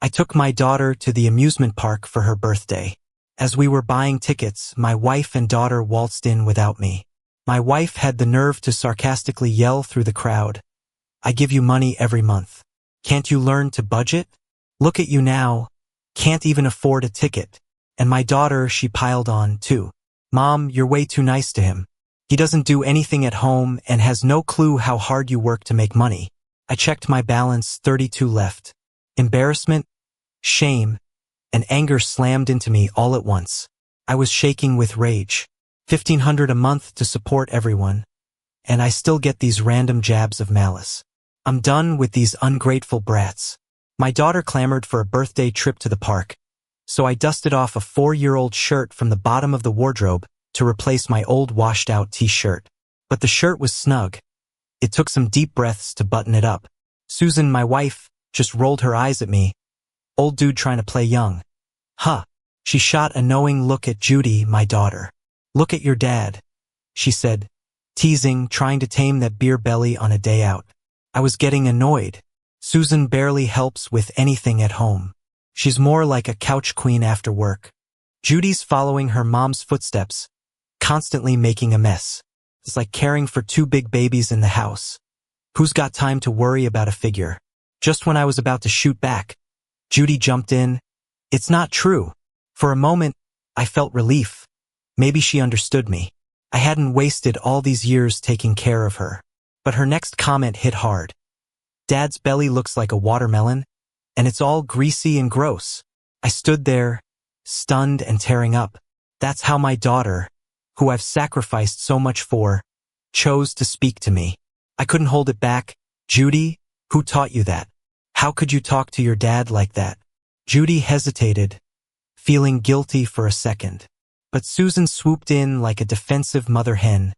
I took my daughter to the amusement park for her birthday. As we were buying tickets, my wife and daughter waltzed in without me. My wife had the nerve to sarcastically yell through the crowd, "I give you money every month. Can't you learn to budget? Look at you now. Can't even afford a ticket." And my daughter, she piled on, too. "Mom, you're way too nice to him. He doesn't do anything at home and has no clue how hard you work to make money." I checked my balance, 32 left. Embarrassment, shame, and anger slammed into me all at once. I was shaking with rage. $1,500 a month to support everyone, and I still get these random jabs of malice. I'm done with these ungrateful brats. My daughter clamored for a birthday trip to the park, so I dusted off a 4-year-old shirt from the bottom of the wardrobe to replace my old washed-out t-shirt. But the shirt was snug. It took some deep breaths to button it up. Susan, my wife, just rolled her eyes at me. Old dude trying to play young. Huh. She shot a knowing look at Judy, my daughter. "Look at your dad," she said, teasing, trying to tame that beer belly on a day out. I was getting annoyed. Susan barely helps with anything at home. She's more like a couch queen after work. Judy's following her mom's footsteps, constantly making a mess. It's like caring for 2 big babies in the house. Who's got time to worry about a figure? Just when I was about to shoot back, Judy jumped in. "It's not true." For a moment, I felt relief. Maybe she understood me. I hadn't wasted all these years taking care of her. But her next comment hit hard. "Dad's belly looks like a watermelon, and it's all greasy and gross." I stood there, stunned and tearing up. That's how my daughter, who I've sacrificed so much for, chose to speak to me. I couldn't hold it back. "Judy, who taught you that? How could you talk to your dad like that?" Judy hesitated, feeling guilty for a second. But Susan swooped in like a defensive mother hen,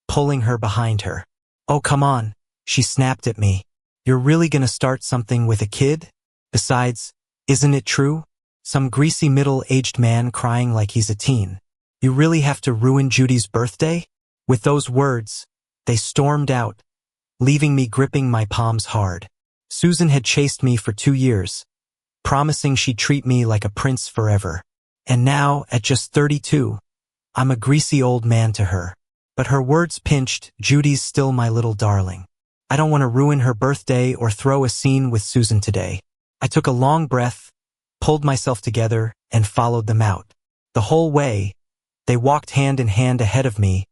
pulling her behind her. "Oh, come on," she snapped at me. "You're really gonna start something with a kid? Besides, isn't it true? Some greasy middle-aged man crying like he's a teen. You really have to ruin Judy's birthday?" With those words, they stormed out, leaving me gripping my palms hard. Susan had chased me for 2 years, promising she'd treat me like a prince forever. And now, at just 32, I'm a greasy old man to her. But her words pinched. Judy's still my little darling. I don't want to ruin her birthday or throw a scene with Susan today. I took a long breath, pulled myself together, and followed them out. The whole way, they walked hand in hand ahead of me,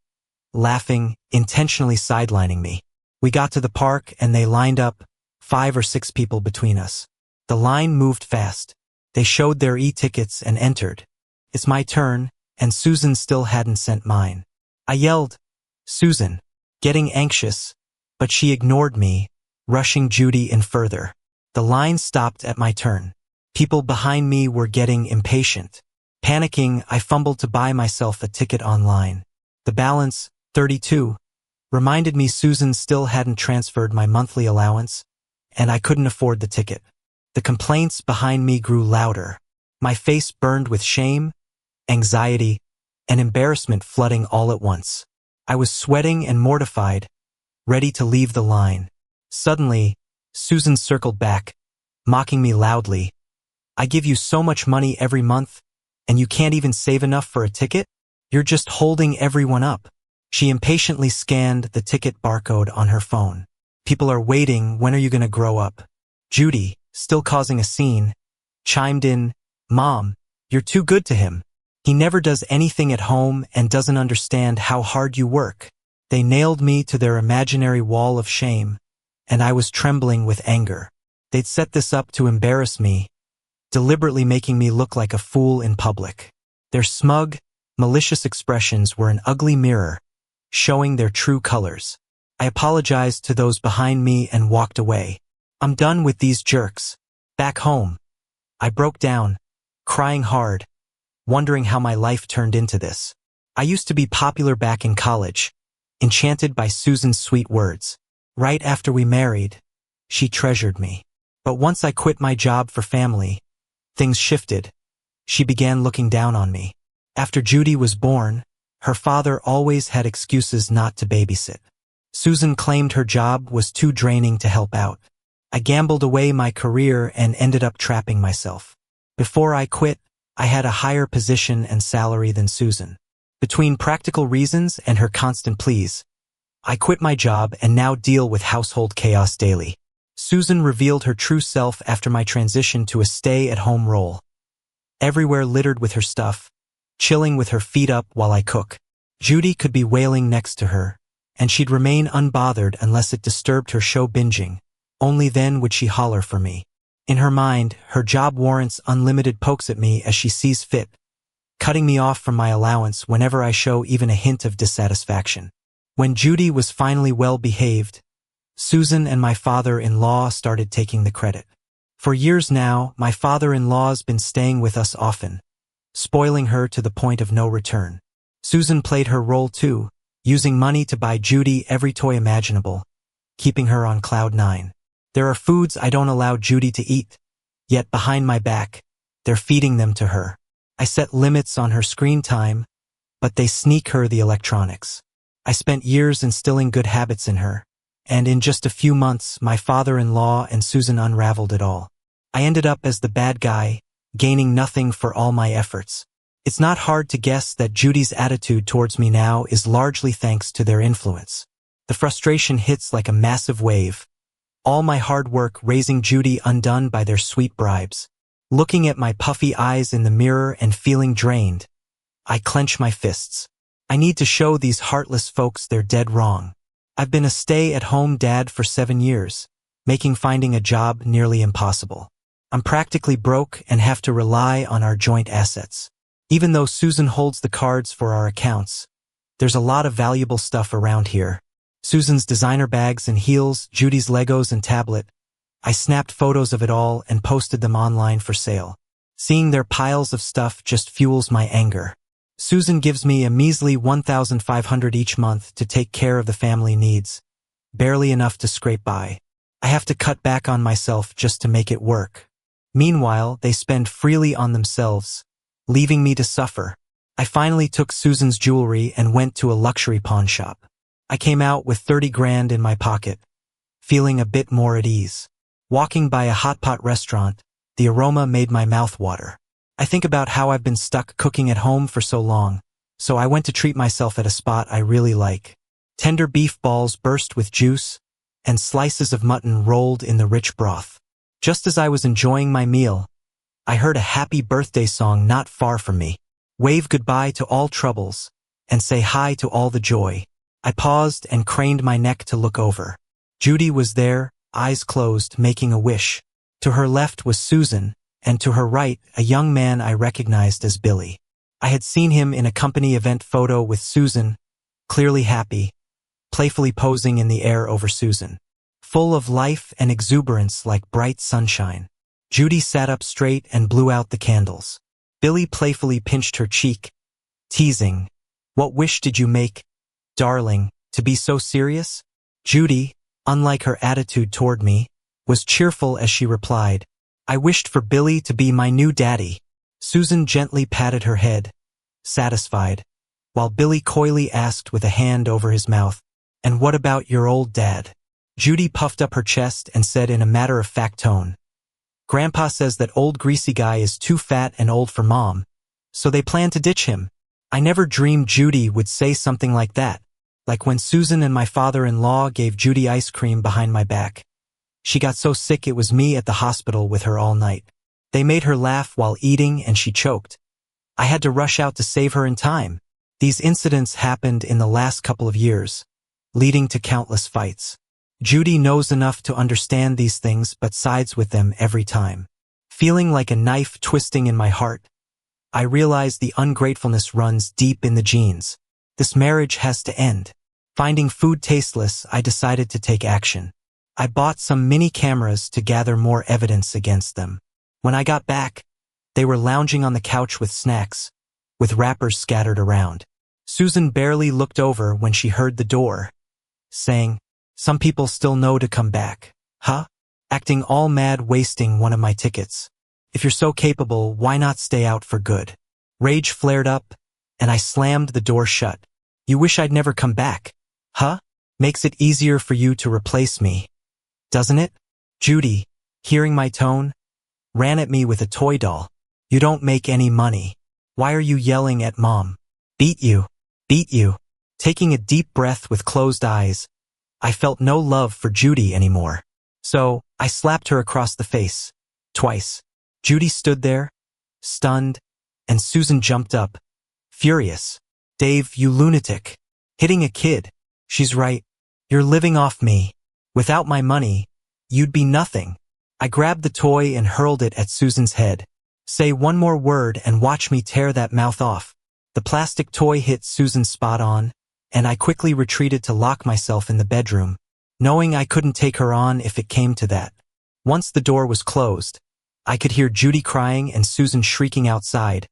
laughing, intentionally sidelining me. We got to the park and they lined up, 5 or 6 people between us. The line moved fast. They showed their e-tickets and entered. It's my turn, and Susan still hadn't sent mine. I yelled, "Susan," getting anxious, but she ignored me, rushing Judy in further. The line stopped at my turn. People behind me were getting impatient. Panicking, I fumbled to buy myself a ticket online. The balance, 32, reminded me Susan still hadn't transferred my monthly allowance, and I couldn't afford the ticket. The complaints behind me grew louder. My face burned with shame, anxiety, and embarrassment flooding all at once. I was sweating and mortified, ready to leave the line. Suddenly, Susan circled back, mocking me loudly. "I give you so much money every month, and you can't even save enough for a ticket? You're just holding everyone up." She impatiently scanned the ticket barcode on her phone. "People are waiting. When are you going to grow up?" Judy, still causing a scene, chimed in, "Mom, you're too good to him. He never does anything at home and doesn't understand how hard you work." They nailed me to their imaginary wall of shame, and I was trembling with anger. They'd set this up to embarrass me, deliberately making me look like a fool in public. Their smug, malicious expressions were an ugly mirror, showing their true colors. I apologized to those behind me and walked away. I'm done with these jerks. Back home, I broke down, crying hard, wondering how my life turned into this. I used to be popular back in college, enchanted by Susan's sweet words. Right after we married, she treasured me. But once I quit my job for family, things shifted. She began looking down on me. After Judy was born, her father always had excuses not to babysit. Susan claimed her job was too draining to help out. I gambled away my career and ended up trapping myself. Before I quit, I had a higher position and salary than Susan. Between practical reasons and her constant pleas, I quit my job and now deal with household chaos daily. Susan revealed her true self after my transition to a stay-at-home role. Everywhere littered with her stuff, chilling with her feet up while I cook. Judy could be wailing next to her, and she'd remain unbothered unless it disturbed her show binging. Only then would she holler for me. In her mind, her job warrants unlimited pokes at me as she sees fit, cutting me off from my allowance whenever I show even a hint of dissatisfaction. When Judy was finally well-behaved, Susan and my father-in-law started taking the credit. For years now, my father-in-law's been staying with us often, spoiling her to the point of no return. Susan played her role too, using money to buy Judy every toy imaginable, keeping her on cloud nine. There are foods I don't allow Judy to eat, yet behind my back, they're feeding them to her. I set limits on her screen time, but they sneak her the electronics. I spent years instilling good habits in her, and in just a few months, my father-in-law and Susan unraveled it all. I ended up as the bad guy, gaining nothing for all my efforts. It's not hard to guess that Judy's attitude towards me now is largely thanks to their influence. The frustration hits like a massive wave. All my hard work raising Judy undone by their sweet bribes. Looking at my puffy eyes in the mirror and feeling drained, I clench my fists. I need to show these heartless folks they're dead wrong. I've been a stay-at-home dad for 7 years, making finding a job nearly impossible. I'm practically broke and have to rely on our joint assets. Even though Susan holds the cards for our accounts, there's a lot of valuable stuff around here. Susan's designer bags and heels, Judy's Legos and tablet. I snapped photos of it all and posted them online for sale. Seeing their piles of stuff just fuels my anger. Susan gives me a measly $1,500 each month to take care of the family needs, barely enough to scrape by. I have to cut back on myself just to make it work. Meanwhile, they spend freely on themselves, leaving me to suffer. I finally took Susan's jewelry and went to a luxury pawn shop. I came out with 30 grand in my pocket, feeling a bit more at ease. Walking by a hot pot restaurant, the aroma made my mouth water. I think about how I've been stuck cooking at home for so long, so I went to treat myself at a spot I really like. Tender beef balls burst with juice, and slices of mutton rolled in the rich broth. Just as I was enjoying my meal, I heard a happy birthday song not far from me. Wave goodbye to all troubles, and say hi to all the joy. I paused and craned my neck to look over. Judy was there, eyes closed, making a wish. To her left was Susan, and to her right, a young man I recognized as Billy. I had seen him in a company event photo with Susan, clearly happy, playfully posing in the air over Susan. Full of life and exuberance like bright sunshine. Judy sat up straight and blew out the candles. Billy playfully pinched her cheek, teasing, "What wish did you make, darling, to be so serious?" Judy, unlike her attitude toward me, was cheerful as she replied, "I wished for Billy to be my new daddy." Susan gently patted her head, satisfied, while Billy coyly asked with a hand over his mouth, "And what about your old dad?" Judy puffed up her chest and said in a matter-of-fact tone, "Grandpa says that old greasy guy is too fat and old for mom, so they plan to ditch him." I never dreamed Judy would say something like that, like when Susan and my father-in-law gave Judy ice cream behind my back. She got so sick it was me at the hospital with her all night. They made her laugh while eating and she choked. I had to rush out to save her in time. These incidents happened in the last couple of years, leading to countless fights. Judy knows enough to understand these things but sides with them every time. Feeling like a knife twisting in my heart, I realize the ungratefulness runs deep in the genes. This marriage has to end. Finding food tasteless, I decided to take action. I bought some mini cameras to gather more evidence against them. When I got back, they were lounging on the couch with snacks, with wrappers scattered around. Susan barely looked over when she heard the door, saying, "Some people still know to come back, huh?" Acting all mad, wasting one of my tickets. If you're so capable, why not stay out for good? Rage flared up, and I slammed the door shut. "You wish I'd never come back, huh? Makes it easier for you to replace me, doesn't it?" Judy, hearing my tone, ran at me with a toy doll. You don't make any money. Why are you yelling at Mom? Beat you. Beat you. Taking a deep breath with closed eyes, I felt no love for Judy anymore. So, I slapped her across the face. Twice. Judy stood there, stunned, and Susan jumped up, furious. Dave, you lunatic. Hitting a kid. She's right. You're living off me. Without my money, you'd be nothing. I grabbed the toy and hurled it at Susan's head. Say one more word and watch me tear that mouth off. The plastic toy hit Susan spot on, and I quickly retreated to lock myself in the bedroom, knowing I couldn't take her on if it came to that. Once the door was closed, I could hear Judy crying and Susan shrieking outside,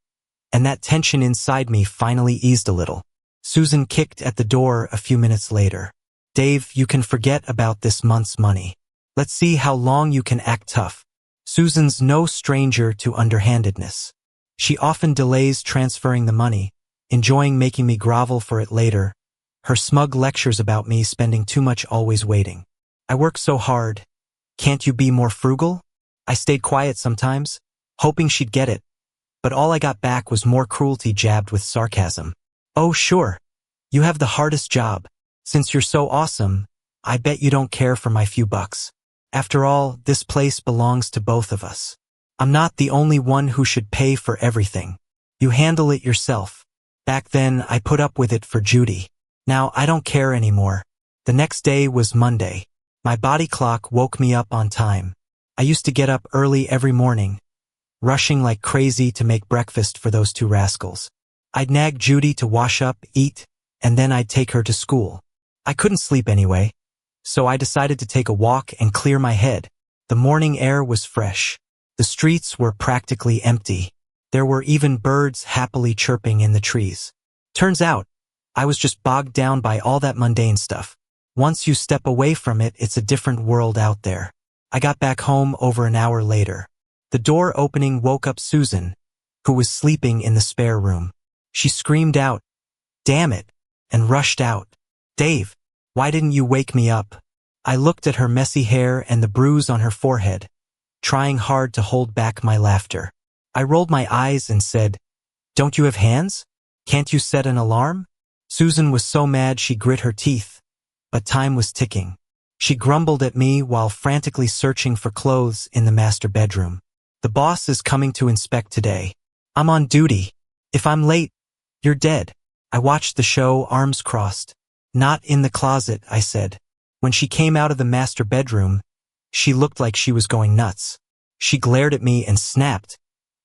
and that tension inside me finally eased a little. Susan kicked at the door a few minutes later. Dave, you can forget about this month's money. Let's see how long you can act tough. Susan's no stranger to underhandedness. She often delays transferring the money, enjoying making me grovel for it later. Her smug lectures about me spending too much always waiting. I work so hard. Can't you be more frugal? I stayed quiet sometimes, hoping she'd get it, but all I got back was more cruelty jabbed with sarcasm. Oh sure, you have the hardest job. Since you're so awesome, I bet you don't care for my few bucks. After all, this place belongs to both of us. I'm not the only one who should pay for everything. You handle it yourself. Back then, I put up with it for Judy. Now I don't care anymore. The next day was Monday. My body clock woke me up on time. I used to get up early every morning, rushing like crazy to make breakfast for those two rascals. I'd nag Judy to wash up, eat, and then I'd take her to school. I couldn't sleep anyway, so I decided to take a walk and clear my head. The morning air was fresh. The streets were practically empty. There were even birds happily chirping in the trees. Turns out, I was just bogged down by all that mundane stuff. Once you step away from it, it's a different world out there. I got back home over an hour later. The door opening woke up Susan, who was sleeping in the spare room. She screamed out, "Damn it," and rushed out. Dave, why didn't you wake me up? I looked at her messy hair and the bruise on her forehead, trying hard to hold back my laughter. I rolled my eyes and said, "Don't you have hands? Can't you set an alarm?" Susan was so mad she grit her teeth, but time was ticking. She grumbled at me while frantically searching for clothes in the master bedroom. The boss is coming to inspect today. I'm on duty. If I'm late, you're dead. I watched the show, arms crossed. Not in the closet, I said. When she came out of the master bedroom, she looked like she was going nuts. She glared at me and snapped,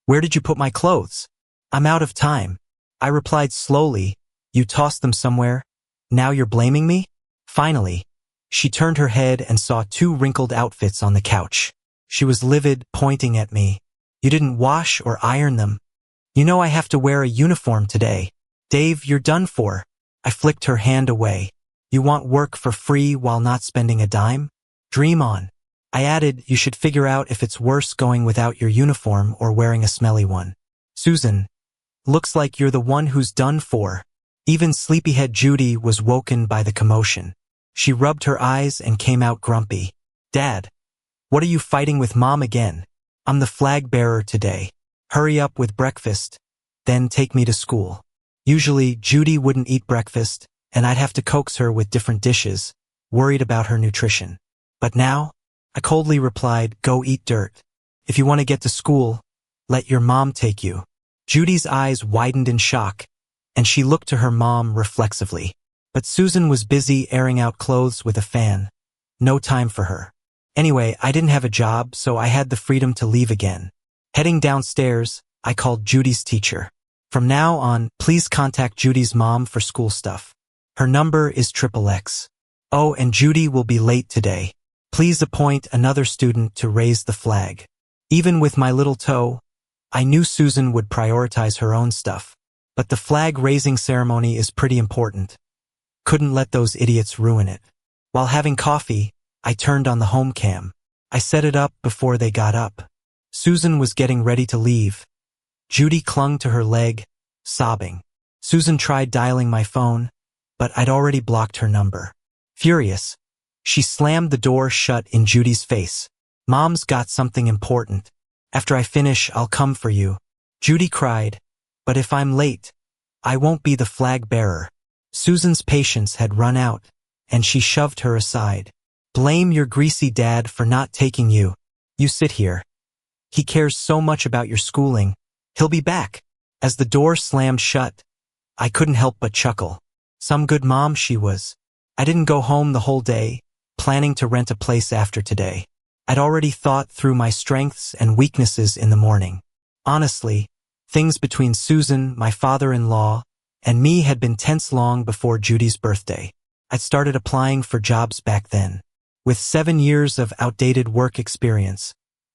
"Where did you put my clothes?" "I'm out of time." I replied slowly, "You tossed them somewhere. Now you're blaming me?" Finally, she turned her head and saw two wrinkled outfits on the couch. She was livid, pointing at me. "You didn't wash or iron them. You know I have to wear a uniform today. Dave, you're done for." I flicked her hand away. "You want work for free while not spending a dime? Dream on." I added, "You should figure out if it's worse going without your uniform or wearing a smelly one." "Susan, looks like you're the one who's done for." Even sleepyhead Judy was woken by the commotion. She rubbed her eyes and came out grumpy. "Dad, what are you fighting with Mom again? I'm the flag bearer today. Hurry up with breakfast, then take me to school." Usually, Judy wouldn't eat breakfast, and I'd have to coax her with different dishes, worried about her nutrition. But now, I coldly replied, "Go eat dirt. If you want to get to school, let your mom take you." Judy's eyes widened in shock, and she looked to her mom reflexively. But Susan was busy airing out clothes with a fan. No time for her. Anyway, I didn't have a job, so I had the freedom to leave again. Heading downstairs, I called Judy's teacher. "From now on, please contact Judy's mom for school stuff. Her number is XXX. Oh, and Judy will be late today. Please appoint another student to raise the flag." Even with my little toe, I knew Susan would prioritize her own stuff. But the flag-raising ceremony is pretty important. Couldn't let those idiots ruin it. While having coffee, I turned on the home cam. I set it up before they got up. Susan was getting ready to leave. Judy clung to her leg, sobbing. Susan tried dialing my phone, but I'd already blocked her number. Furious, she slammed the door shut in Judy's face. Mom's got something important. After I finish, I'll come for you. Judy cried, but if I'm late, I won't be the flag bearer. Susan's patience had run out, and she shoved her aside. Blame your greasy dad for not taking you. You sit here. He cares so much about your schooling. He'll be back. As the door slammed shut, I couldn't help but chuckle. Some good mom she was. I didn't go home the whole day, planning to rent a place after today. I'd already thought through my strengths and weaknesses in the morning. Honestly, things between Susan, my father-in-law, and me had been tense long before Judy's birthday. I'd started applying for jobs back then. With 7 years of outdated work experience,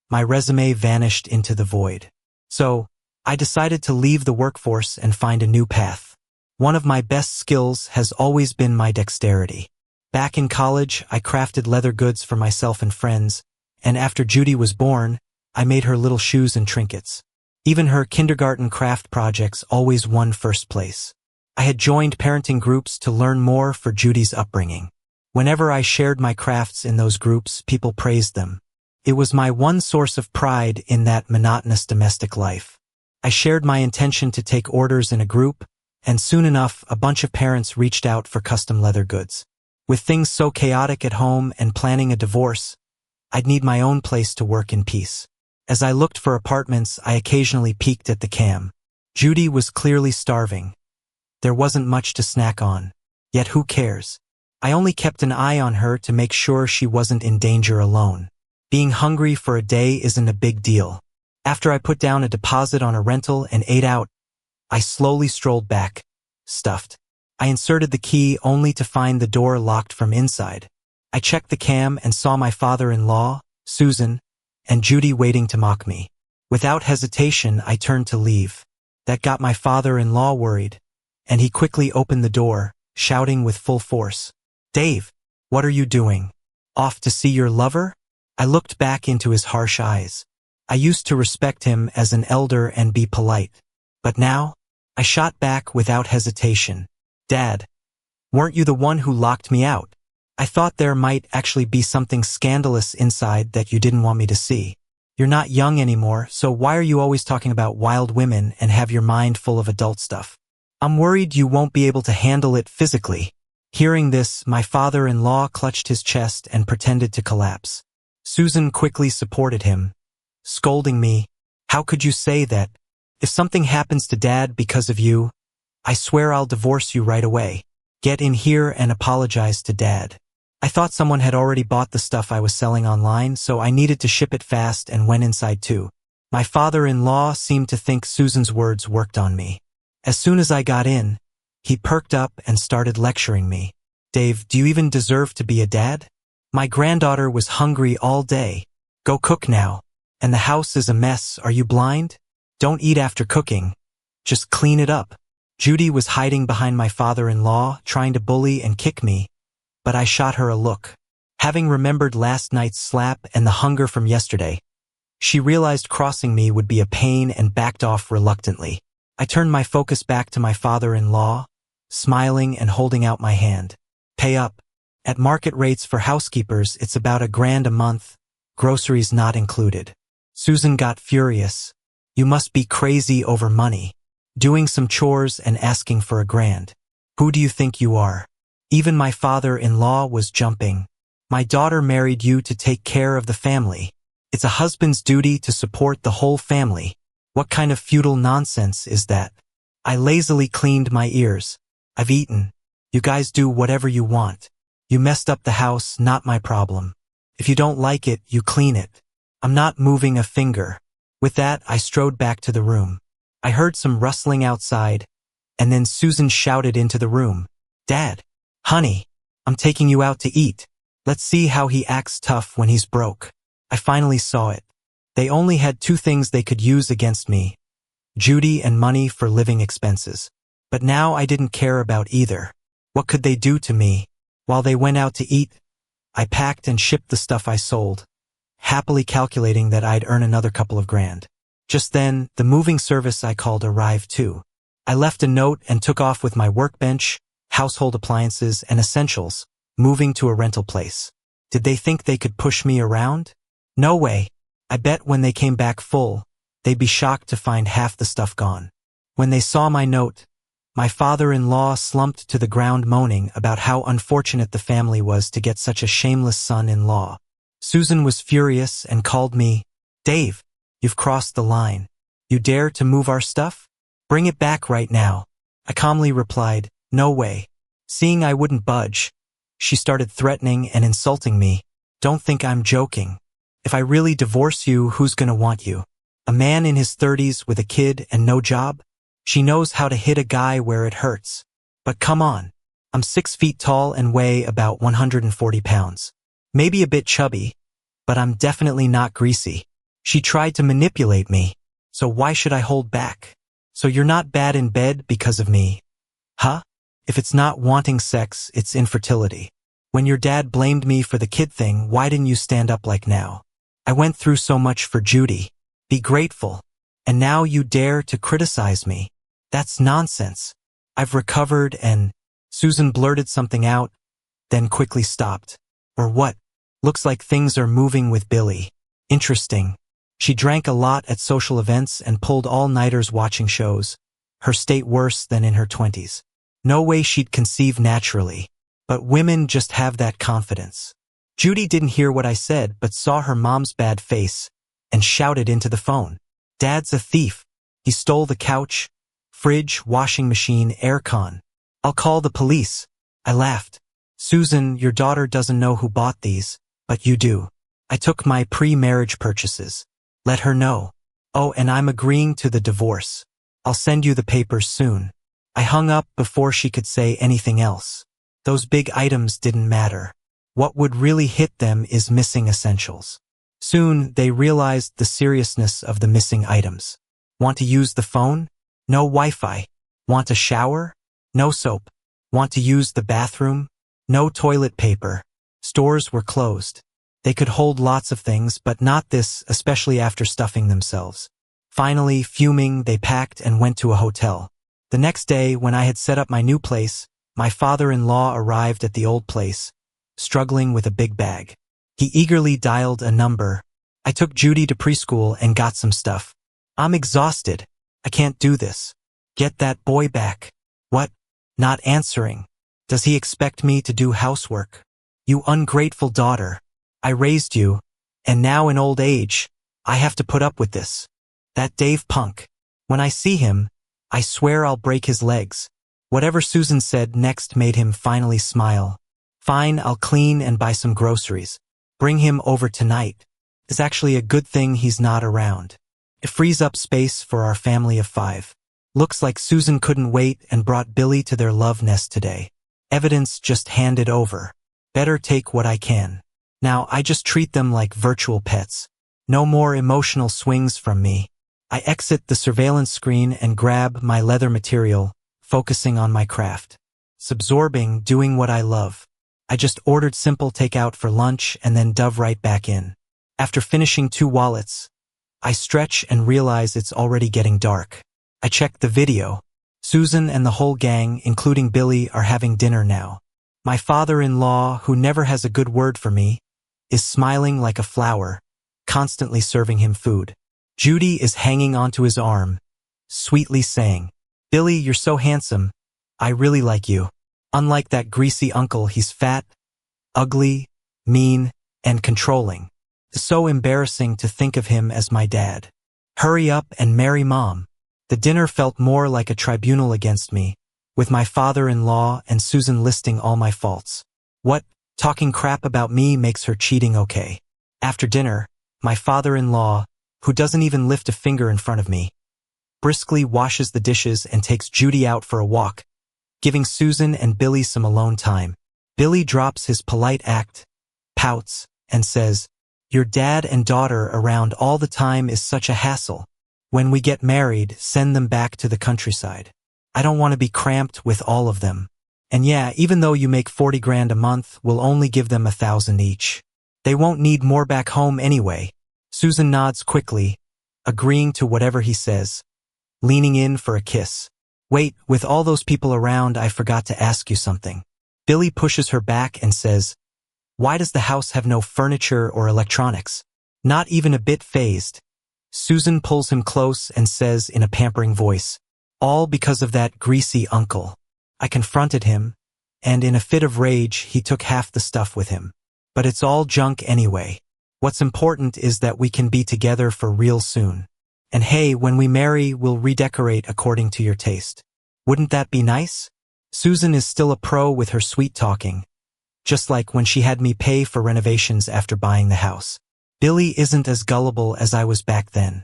my resume vanished into the void. So, I decided to leave the workforce and find a new path. One of my best skills has always been my dexterity. Back in college, I crafted leather goods for myself and friends, and after Judy was born, I made her little shoes and trinkets. Even her kindergarten craft projects always won first place. I had joined parenting groups to learn more for Judy's upbringing. Whenever I shared my crafts in those groups, people praised them. It was my one source of pride in that monotonous domestic life. I shared my intention to take orders in a group, and soon enough, a bunch of parents reached out for custom leather goods. With things so chaotic at home and planning a divorce, I'd need my own place to work in peace. As I looked for apartments, I occasionally peeked at the cam. Judy was clearly starving. There wasn't much to snack on. Yet who cares? I only kept an eye on her to make sure she wasn't in danger alone. Being hungry for a day isn't a big deal. After I put down a deposit on a rental and ate out, I slowly strolled back, stuffed. I inserted the key only to find the door locked from inside. I checked the cam and saw my father-in-law, Susan, and Judy waiting to mock me. Without hesitation, I turned to leave. That got my father-in-law worried, and he quickly opened the door, shouting with full force, "Dave, what are you doing? Off to see your lover?" I looked back into his harsh eyes. I used to respect him as an elder and be polite. But now, I shot back without hesitation. "Dad, weren't you the one who locked me out? I thought there might actually be something scandalous inside that you didn't want me to see. You're not young anymore, so why are you always talking about wild women and have your mind full of adult stuff? I'm worried you won't be able to handle it physically." Hearing this, my father-in-law clutched his chest and pretended to collapse. Susan quickly supported him, scolding me, "How could you say that? If something happens to Dad because of you, I swear I'll divorce you right away. Get in here and apologize to Dad." I thought someone had already bought the stuff I was selling online, so I needed to ship it fast and went inside too. My father-in-law seemed to think Susan's words worked on me. As soon as I got in, he perked up and started lecturing me. "Dave, do you even deserve to be a dad? My granddaughter was hungry all day. Go cook now. And the house is a mess. Are you blind? Don't eat after cooking. Just clean it up." Judy was hiding behind my father-in-law, trying to bully and kick me, but I shot her a look. Having remembered last night's slap and the hunger from yesterday, she realized crossing me would be a pain and backed off reluctantly. I turned my focus back to my father-in-law, smiling and holding out my hand. "Pay up. At market rates for housekeepers, it's about $1,000 a month, groceries not included." Susan got furious. "You must be crazy over money. Doing some chores and asking for $1,000. Who do you think you are?" Even my father-in-law was jumping. "My daughter married you to take care of the family. It's a husband's duty to support the whole family. What kind of feudal nonsense is that?" I lazily cleaned my ears. "I've eaten. You guys do whatever you want. You messed up the house, not my problem. If you don't like it, you clean it. I'm not moving a finger." With that, I strode back to the room. I heard some rustling outside, and then Susan shouted into the room, "Dad, honey, I'm taking you out to eat. Let's see how he acts tough when he's broke." I finally saw it. They only had 2 things they could use against me: Judy and money for living expenses. But now I didn't care about either. What could they do to me? While they went out to eat, I packed and shipped the stuff I sold, happily calculating that I'd earn another couple of $1,000. Just then, the moving service I called arrived too. I left a note and took off with my workbench, household appliances, and essentials, moving to a rental place. Did they think they could push me around? No way. I bet when they came back full, they'd be shocked to find half the stuff gone. When they saw my note, my father-in-law slumped to the ground moaning about how unfortunate the family was to get such a shameless son-in-law. Susan was furious and called me, "Dave, you've crossed the line. You dare to move our stuff? Bring it back right now." I calmly replied, "No way." Seeing I wouldn't budge, she started threatening and insulting me. "Don't think I'm joking. If I really divorce you, who's gonna want you? A man in his 30s with a kid and no job?" She knows how to hit a guy where it hurts. But come on. I'm 6 feet tall and weigh about 140 pounds. Maybe a bit chubby, but I'm definitely not greasy. She tried to manipulate me, so why should I hold back? So you're not bad in bed because of me? Huh? If it's not wanting sex, it's infertility. When your dad blamed me for the kid thing, why didn't you stand up like now? I went through so much for Judy. Be grateful. And now you dare to criticize me. That's nonsense. I've recovered and... Susan blurted something out, then quickly stopped. Or what? Looks like things are moving with Billy. Interesting. She drank a lot at social events and pulled all-nighters watching shows. Her state worse than in her 20s. No way she'd conceive naturally. But women just have that confidence. Judy didn't hear what I said but saw her mom's bad face and shouted into the phone. "Dad's a thief. He stole the couch, fridge, washing machine, aircon. I'll call the police." I laughed. "Susan, your daughter doesn't know who bought these, but you do. I took my pre-marriage purchases. Let her know. Oh, and I'm agreeing to the divorce. I'll send you the papers soon." I hung up before she could say anything else. Those big items didn't matter. What would really hit them is missing essentials. Soon, they realized the seriousness of the missing items. Want to use the phone? No Wi-Fi. Want a shower? No soap. Want to use the bathroom? No toilet paper. Stores were closed. They could hold lots of things, but not this, especially after stuffing themselves. Finally, fuming, they packed and went to a hotel. The next day, when I had set up my new place, my father-in-law arrived at the old place, struggling with a big bag. He eagerly dialed a number. I took Judy to preschool and got some stuff. "I'm exhausted. I can't do this. Get that boy back." "What? Not answering. Does he expect me to do housework? You ungrateful daughter. I raised you, and now in old age, I have to put up with this. That Dave punk. When I see him, I swear I'll break his legs." Whatever Susan said next made him finally smile. "Fine, I'll clean and buy some groceries. Bring him over tonight. It's actually a good thing he's not around. It frees up space for our family of 5. Looks like Susan couldn't wait and brought Billy to their love nest today. Evidence just handed over. Better take what I can. Now I just treat them like virtual pets. No more emotional swings from me. I exit the surveillance screen and grab my leather material, focusing on my craft. Absorbing, doing what I love. I just ordered simple takeout for lunch and then dove right back in. After finishing 2 wallets, I stretch and realize it's already getting dark. I check the video. Susan and the whole gang, including Billy, are having dinner now. My father-in-law, who never has a good word for me, is smiling like a flower, constantly serving him food. Judy is hanging onto his arm, sweetly saying, "Billy, you're so handsome. I really like you. Unlike that greasy uncle, he's fat, ugly, mean, and controlling. It's so embarrassing to think of him as my dad. Hurry up and marry Mom." The dinner felt more like a tribunal against me, with my father-in-law and Susan listing all my faults. What? Talking crap about me makes her cheating okay. After dinner, my father-in-law, who doesn't even lift a finger in front of me, briskly washes the dishes and takes Judy out for a walk, giving Susan and Billy some alone time. Billy drops his polite act, pouts, and says, "Your dad and daughter around all the time is such a hassle. When we get married, send them back to the countryside. I don't want to be cramped with all of them. And yeah, even though you make 40 grand a month, we'll only give them 1,000 each. They won't need more back home anyway." Susan nods quickly, agreeing to whatever he says, leaning in for a kiss. "Wait, with all those people around, I forgot to ask you something." Billy pushes her back and says, "Why does the house have no furniture or electronics?" Not even a bit fazed. Susan pulls him close and says in a pampering voice, "All because of that greasy uncle." I confronted him, and in a fit of rage he took half the stuff with him. But it's all junk anyway. What's important is that we can be together for real soon. And hey, when we marry, we'll redecorate according to your taste. Wouldn't that be nice? Susan is still a pro with her sweet talking, just like when she had me pay for renovations after buying the house. Billy isn't as gullible as I was back then.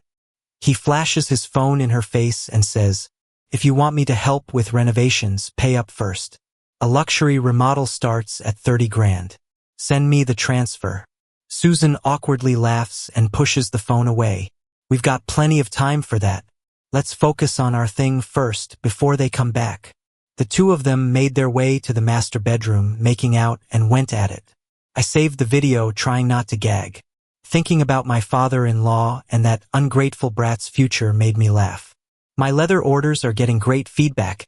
He flashes his phone in her face and says, "If you want me to help with renovations, pay up first. A luxury remodel starts at 30 grand. Send me the transfer." Susan awkwardly laughs and pushes the phone away. "We've got plenty of time for that. Let's focus on our thing first before they come back." The two of them made their way to the master bedroom, making out, and went at it. I saved the video, trying not to gag. Thinking about my father-in-law and that ungrateful brat's future made me laugh. My leather orders are getting great feedback,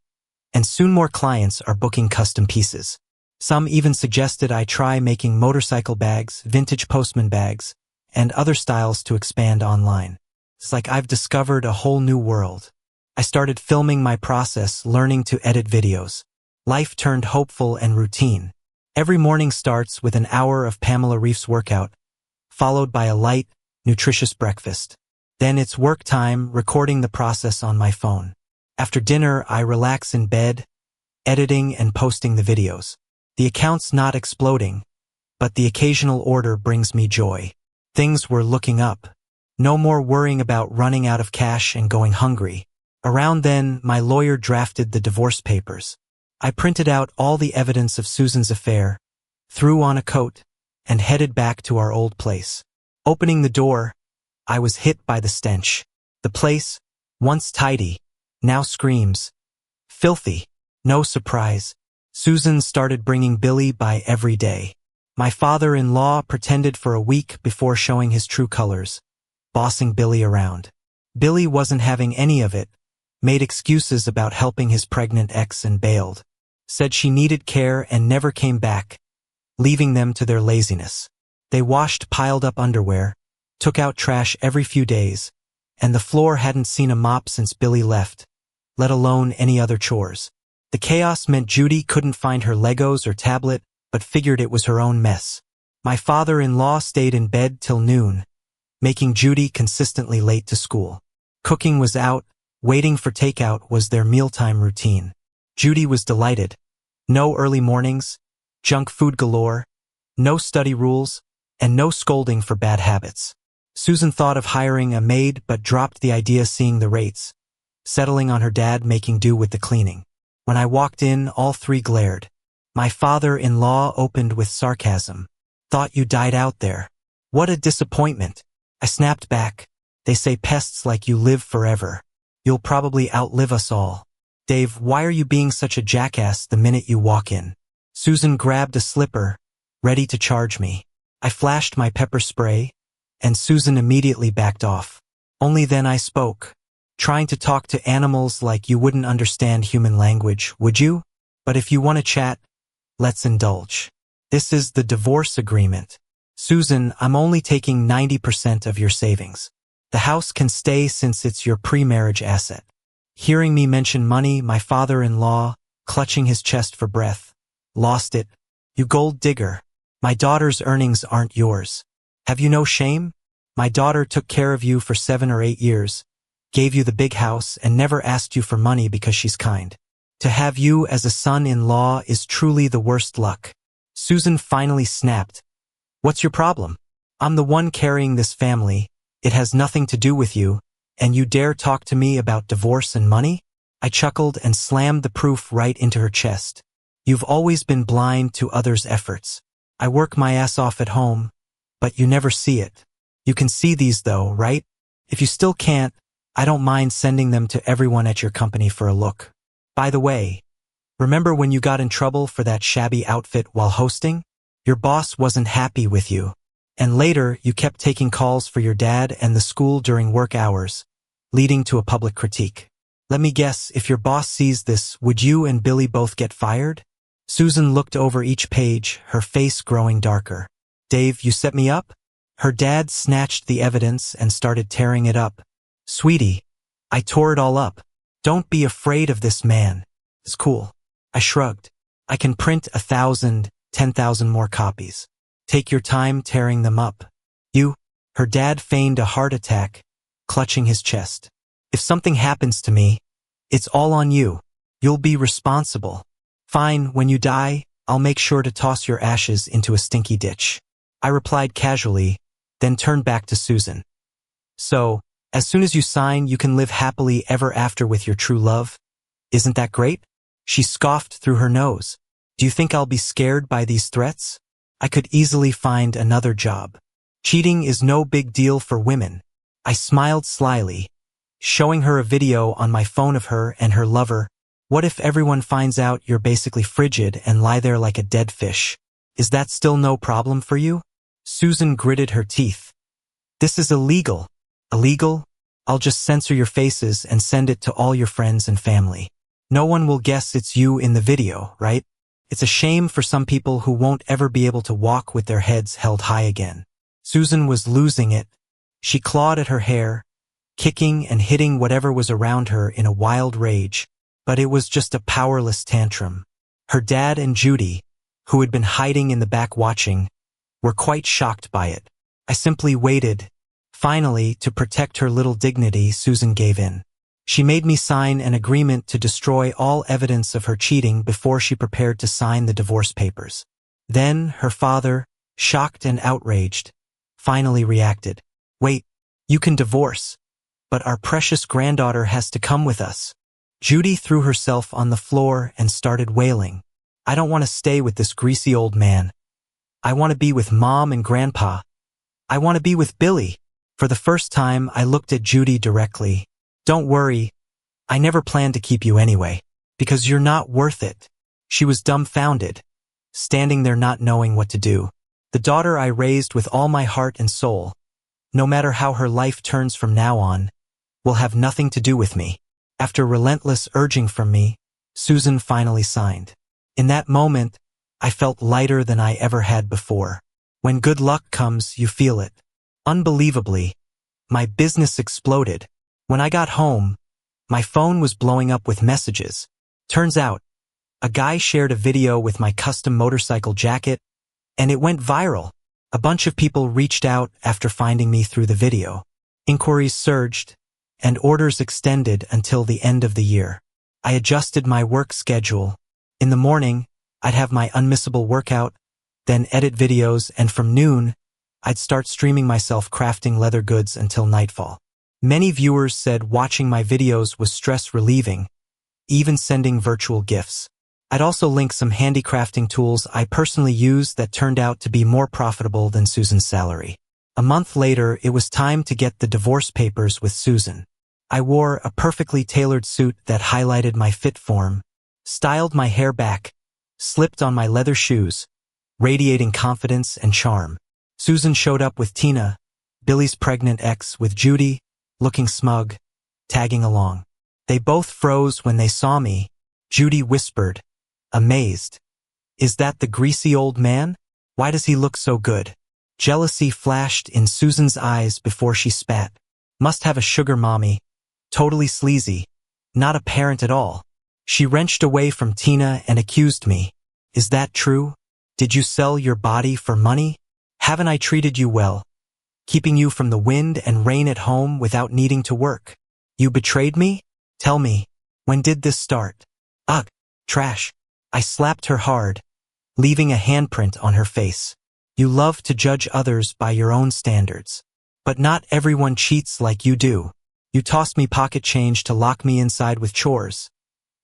and soon more clients are booking custom pieces. Some even suggested I try making motorcycle bags, vintage postman bags, and other styles to expand online. It's like I've discovered a whole new world. I started filming my process, learning to edit videos. Life turned hopeful and routine. Every morning starts with an hour of Pamela Reif's workout, followed by a light, nutritious breakfast. Then it's work time, recording the process on my phone. After dinner, I relax in bed, editing and posting the videos. The account's not exploding, but the occasional order brings me joy. Things were looking up. No more worrying about running out of cash and going hungry. Around then, my lawyer drafted the divorce papers. I printed out all the evidence of Susan's affair, threw on a coat, and headed back to our old place. Opening the door, I was hit by the stench. The place, once tidy, now screams. Filthy. No surprise. Susan started bringing Billy by every day. My father-in-law pretended for a week before showing his true colors, bossing Billy around. Billy wasn't having any of it, made excuses about helping his pregnant ex and bailed. Said she needed care and never came back, leaving them to their laziness. They washed piled-up underwear, took out trash every few days, and the floor hadn't seen a mop since Billy left, let alone any other chores. The chaos meant Judy couldn't find her Legos or tablet, but figured it was her own mess. My father-in-law stayed in bed till noon, making Judy consistently late to school. Cooking was out, waiting for takeout was their mealtime routine. Judy was delighted. No early mornings, junk food galore, no study rules, and no scolding for bad habits. Susan thought of hiring a maid but dropped the idea seeing the rates, settling on her dad making do with the cleaning. When I walked in, all three glared. My father-in-law opened with sarcasm. "Thought you died out there. What a disappointment." I snapped back. "They say pests like you live forever. You'll probably outlive us all." "Dave, why are you being such a jackass the minute you walk in?" Susan grabbed a slipper, ready to charge me. I flashed my pepper spray, and Susan immediately backed off. Only then I spoke. "Trying to talk to animals like you wouldn't understand human language, would you? But if you want to chat, let's indulge. This is the divorce agreement. Susan, I'm only taking 90% of your savings. The house can stay since it's your pre-marriage asset." Hearing me mention money, my father-in-law, clutching his chest for breath, lost it. "You gold digger. My daughter's earnings aren't yours. Have you no shame? My daughter took care of you for 7 or 8 years, gave you the big house, and never asked you for money because she's kind. To have you as a son-in-law is truly the worst luck." Susan finally snapped. "What's your problem? I'm the one carrying this family. It has nothing to do with you, and you dare talk to me about divorce and money?" I chuckled and slammed the proof right into her chest. "You've always been blind to others' efforts. I work my ass off at home, but you never see it. You can see these though, right? If you still can't, I don't mind sending them to everyone at your company for a look. By the way, remember when you got in trouble for that shabby outfit while hosting? Your boss wasn't happy with you. And later, you kept taking calls for your dad and the school during work hours, leading to a public critique. Let me guess, if your boss sees this, would you and Billy both get fired?" Susan looked over each page, her face growing darker. "Dave, you set me up? Her dad snatched the evidence and started tearing it up. Sweetie, I tore it all up. Don't be afraid of this man. It's cool. I shrugged. I can print 1,000, 10,000 more copies. Take your time tearing them up. Her dad feigned a heart attack, clutching his chest. If something happens to me, it's all on you. You'll be responsible. Fine, when you die, I'll make sure to toss your ashes into a stinky ditch. I replied casually, then turned back to Susan. So, as soon as you sign, you can live happily ever after with your true love? Isn't that great? She scoffed through her nose. Do you think I'll be scared by these threats? I could easily find another job. Cheating is no big deal for women. I smiled slyly, showing her a video on my phone of her and her lover. What if everyone finds out you're basically frigid and lie there like a dead fish? Is that still no problem for you? Susan gritted her teeth. This is illegal. Illegal? I'll just censor your faces and send it to all your friends and family. No one will guess it's you in the video, right? It's a shame for some people who won't ever be able to walk with their heads held high again. Susan was losing it. She clawed at her hair, kicking and hitting whatever was around her in a wild rage, but it was just a powerless tantrum. Her dad and Judy, who had been hiding in the back watching, were quite shocked by it. I simply waited. Finally, to protect her little dignity, Susan gave in. She made me sign an agreement to destroy all evidence of her cheating before she prepared to sign the divorce papers. Then, her father, shocked and outraged, finally reacted. Wait, you can divorce, but our precious granddaughter has to come with us. Judy threw herself on the floor and started wailing. I don't want to stay with this greasy old man. I want to be with Mom and Grandpa. I want to be with Billy. For the first time, I looked at Judy directly. Don't worry, I never planned to keep you anyway, because you're not worth it. She was dumbfounded, standing there not knowing what to do. The daughter I raised with all my heart and soul, no matter how her life turns from now on, will have nothing to do with me. After relentless urging from me, Susan finally signed. In that moment, I felt lighter than I ever had before. When good luck comes, you feel it. Unbelievably, my business exploded. When I got home, my phone was blowing up with messages. Turns out, a guy shared a video with my custom motorcycle jacket, and it went viral. A bunch of people reached out after finding me through the video. Inquiries surged, and orders extended until the end of the year. I adjusted my work schedule. In the morning, I'd have my unmissable workout, then edit videos, and from noon, I'd start streaming myself crafting leather goods until nightfall. Many viewers said watching my videos was stress-relieving, even sending virtual gifts. I'd also link some handicrafting tools I personally use that turned out to be more profitable than Susan's salary. A month later, it was time to get the divorce papers with Susan. I wore a perfectly tailored suit that highlighted my fit form, styled my hair back, slipped on my leather shoes, radiating confidence and charm. Susan showed up with Tina, Billy's pregnant ex, with Judy, looking smug, tagging along. They both froze when they saw me. Judy whispered, amazed. Is that the greasy old man? Why does he look so good? Jealousy flashed in Susan's eyes before she spat. Must have a sugar mommy. Totally sleazy. Not a parent at all. She wrenched away from Tina and accused me. Is that true? Did you sell your body for money? Haven't I treated you well? Keeping you from the wind and rain at home without needing to work? You betrayed me? Tell me, when did this start? Ugh, trash. I slapped her hard, leaving a handprint on her face. You love to judge others by your own standards. But not everyone cheats like you do. You toss me pocket change to lock me inside with chores,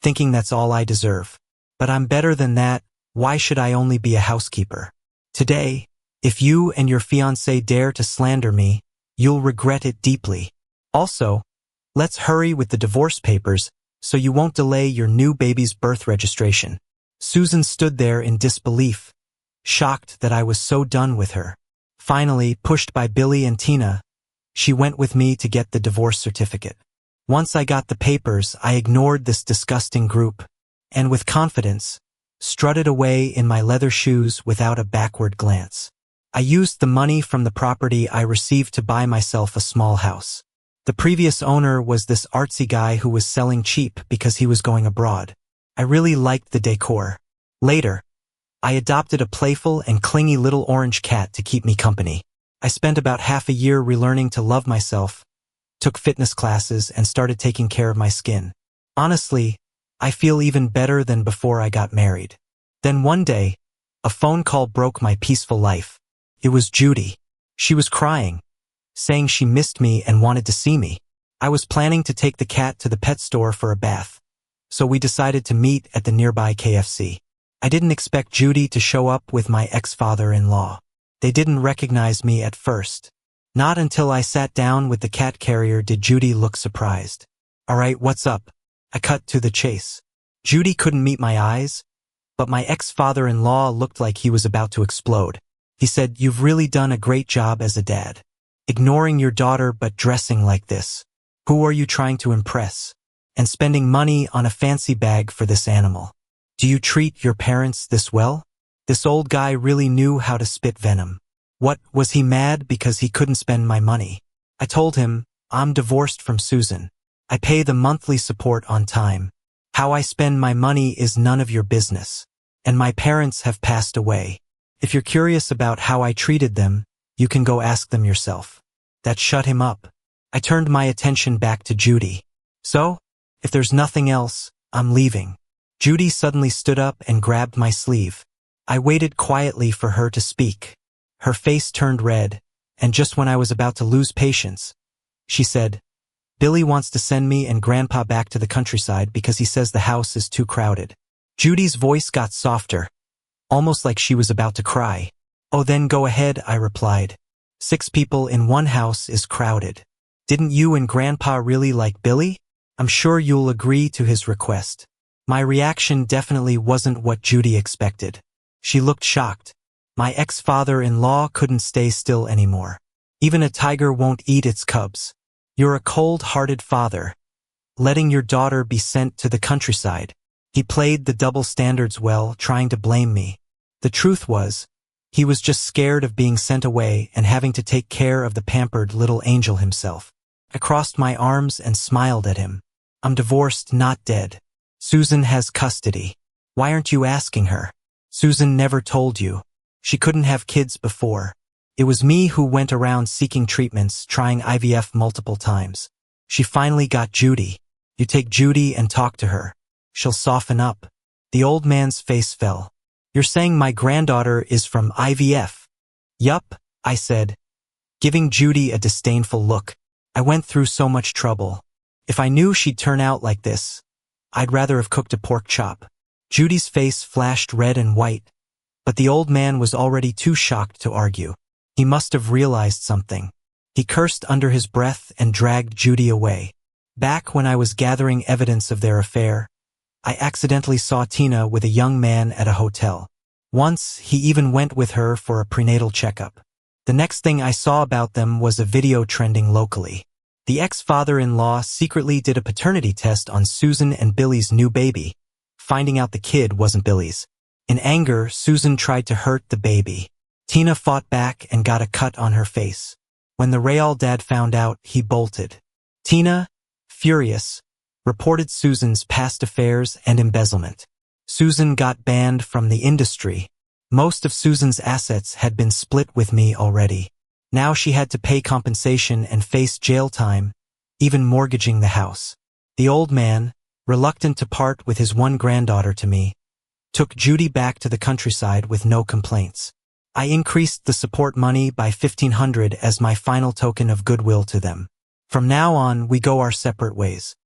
thinking that's all I deserve. But I'm better than that. Why should I only be a housekeeper? Today, if you and your fiancé dare to slander me, you'll regret it deeply. Also, let's hurry with the divorce papers so you won't delay your new baby's birth registration. Susan stood there in disbelief, shocked that I was so done with her. Finally, pushed by Billy and Tina, she went with me to get the divorce certificate. Once I got the papers, I ignored this disgusting group, and with confidence, strutted away in my leather shoes without a backward glance. I used the money from the property I received to buy myself a small house. The previous owner was this artsy guy who was selling cheap because he was going abroad. I really liked the decor. Later, I adopted a playful and clingy little orange cat to keep me company. I spent about half a year relearning to love myself, took fitness classes, and started taking care of my skin. Honestly, I feel even better than before I got married. Then one day, a phone call broke my peaceful life. It was Judy. She was crying, saying she missed me and wanted to see me. I was planning to take the cat to the pet store for a bath, so we decided to meet at the nearby KFC. I didn't expect Judy to show up with my ex-father-in-law. They didn't recognize me at first. Not until I sat down with the cat carrier did Judy look surprised. "All right, what's up?" I cut to the chase. Judy couldn't meet my eyes, but my ex-father-in-law looked like he was about to explode. He said, "You've really done a great job as a dad. Ignoring your daughter but dressing like this. Who are you trying to impress? And spending money on a fancy bag for this animal. Do you treat your parents this well?" This old guy really knew how to spit venom. What, was he mad because he couldn't spend my money? I told him, "I'm divorced from Susan. I pay the monthly support on time. How I spend my money is none of your business. And my parents have passed away. If you're curious about how I treated them, you can go ask them yourself." That shut him up. I turned my attention back to Judy. "So, if there's nothing else, I'm leaving." Judy suddenly stood up and grabbed my sleeve. I waited quietly for her to speak. Her face turned red, and just when I was about to lose patience, she said, "Billy wants to send me and Grandpa back to the countryside because he says the house is too crowded." Judy's voice got softer, almost like she was about to cry. "Oh, then go ahead," I replied. 6 people in one house is crowded. Didn't you and Grandpa really like Billy? I'm sure you'll agree to his request." My reaction definitely wasn't what Judy expected. She looked shocked. My ex-father-in-law couldn't stay still anymore. "Even a tiger won't eat its cubs. You're a cold-hearted father, letting your daughter be sent to the countryside." He played the double standards well, trying to blame me. The truth was, he was just scared of being sent away and having to take care of the pampered little angel himself. I crossed my arms and smiled at him. "I'm divorced, not dead. Susan has custody. Why aren't you asking her? Susan never told you. She couldn't have kids before. It was me who went around seeking treatments, trying IVF multiple times. She finally got Judy. You take Judy and talk to her. She'll soften up." The old man's face fell. "You're saying my granddaughter is from IVF?" "Yup," I said, giving Judy a disdainful look. "I went through so much trouble. If I knew she'd turn out like this, I'd rather have cooked a pork chop." Judy's face flashed red and white, but the old man was already too shocked to argue. He must have realized something. He cursed under his breath and dragged Judy away. Back when I was gathering evidence of their affair, I accidentally saw Tina with a young man at a hotel. Once, he even went with her for a prenatal checkup. The next thing I saw about them was a video trending locally. The ex-father-in-law secretly did a paternity test on Susan and Billy's new baby, finding out the kid wasn't Billy's. In anger, Susan tried to hurt the baby. Tina fought back and got a cut on her face. When the real dad found out, he bolted. Tina, furious, reported Susan's past affairs and embezzlement. Susan got banned from the industry. Most of Susan's assets had been split with me already. Now she had to pay compensation and face jail time, even mortgaging the house. The old man, reluctant to part with his one granddaughter to me, took Judy back to the countryside with no complaints. I increased the support money by $1,500 as my final token of goodwill to them. From now on, we go our separate ways.